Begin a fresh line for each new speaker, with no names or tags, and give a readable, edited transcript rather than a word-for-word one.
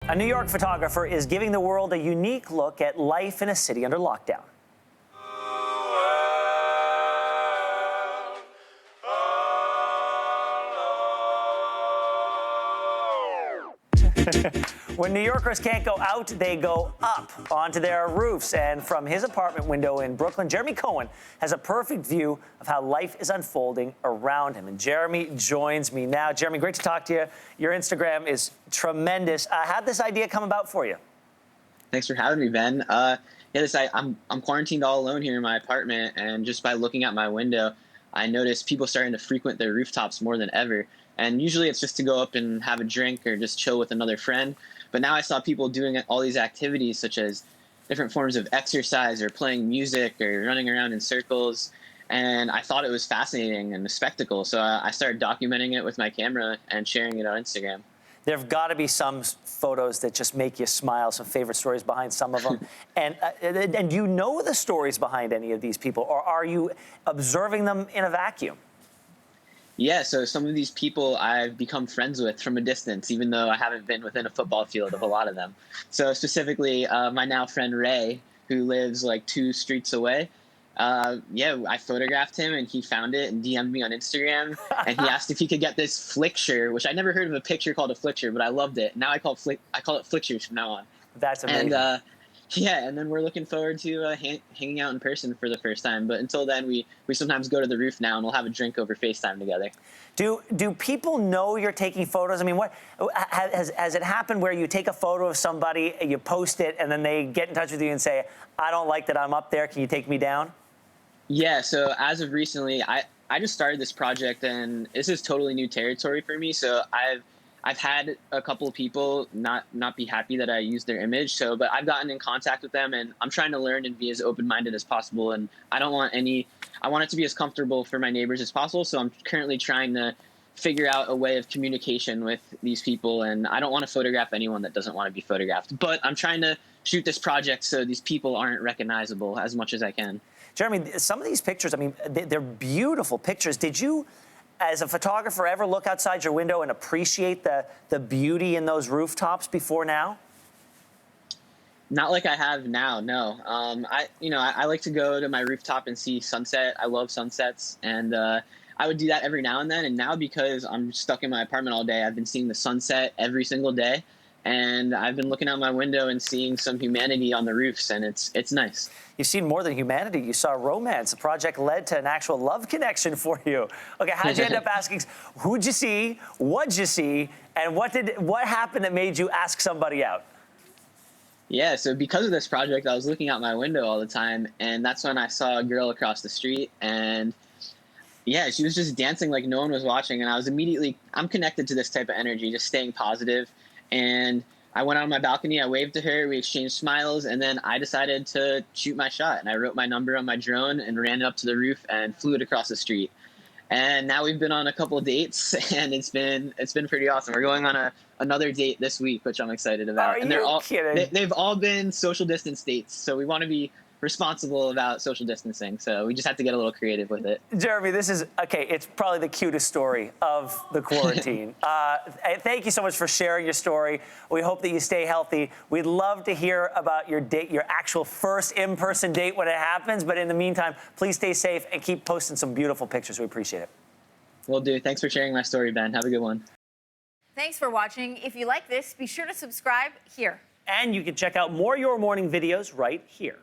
A New York photographer is giving the world a unique look at life in a city under lockdown. When New Yorkers can't go out, they go up onto their roofs. And from his apartment window in Brooklyn, Jeremy Cohen has a perfect view of how life is unfolding around him. And Jeremy joins me now. Jeremy, great to talk to you. Your Instagram is tremendous. How'd this idea come about for you?
Thanks for having me, Ben. I'm quarantined all alone here in my apartment, and just by looking out my window, I noticed people starting to frequent their rooftops more than ever. And usually it's just to go up and have a drink or just chill with another friend. But now I saw people doing all these activities, such as different forms of exercise or playing music or running around in circles. And I thought it was fascinating and a spectacle. So I started documenting it with my camera and sharing it on Instagram.
There've got to be some photos that just make you smile, some favorite stories behind some of them. And do you know the stories behind any of these people, or are you observing them in a vacuum?
Yeah, so some of these people I've become friends with from a distance, even though I haven't been within a football field of a lot of them. So specifically, my now friend Ray, who lives like 2 streets away. I photographed him and he found it and DM'd me on Instagram. And he asked if he could get this flicture, which I never heard of a picture called a flicture, but I loved it. Now I call it flictures from now on.
That's amazing.
And then we're looking forward to hanging out in person for the first time. But until then, we sometimes go to the roof now and we'll have a drink over FaceTime together.
Do people know you're taking photos? I mean, what has it happened where you take a photo of somebody, you post it, and then they get in touch with you and say, I don't like that I'm up there, can you take me down?
Yeah, so as of recently, I just started this project and this is totally new territory for me. So I've had a couple of people not be happy that I used their image. But I've gotten in contact with them and I'm trying to learn and be as open-minded as possible. And I want it to be as comfortable for my neighbors as possible. So I'm currently trying to figure out a way of communication with these people. And I don't want to photograph anyone that doesn't want to be photographed. But I'm trying to shoot this project so these people aren't recognizable as much as I can.
Jeremy, some of these pictures, I mean, they're beautiful pictures. Did you, as a photographer, ever look outside your window and appreciate the beauty in those rooftops before now?
Not like I have now, no. I like to go to my rooftop and see sunset. I love sunsets, and I would do that every now and then. And now, because I'm stuck in my apartment all day, I've been seeing the sunset every single day. And I've been looking out my window and seeing some humanity on the roofs, and it's nice.
You've seen more than humanity. You saw romance. The project led to an actual love connection for you. Okay, how'd you end up asking, who'd you see, what'd you see, and what happened that made you ask somebody out?
Yeah, so because of this project, I was looking out my window all the time, and that's when I saw a girl across the street, and yeah, she was just dancing like no one was watching, and I'm connected to this type of energy, just staying positive. And I went out on my balcony, I waved to her, we exchanged smiles, and then I decided to shoot my shot. And I wrote my number on my drone and ran it up to the roof and flew it across the street. And now we've been on a couple of dates, and it's been pretty awesome. We're going on another date this week, which I'm excited about.
Are you kidding?
They've all been social distance dates, so we want to be responsible about social distancing, so we just have to get a little creative with it.
Jeremy, it's probably the cutest story of the quarantine. Thank you so much for sharing your story. We hope that you stay healthy. We'd love to hear about your date, your actual first in-person date when it happens, but in the meantime, please stay safe and keep posting some beautiful pictures. We appreciate it.
Will do. Thanks for sharing my story, Ben. Have a good one.
Thanks for watching. If you like this, be sure to subscribe here.
And you can check out more Your Morning videos right here.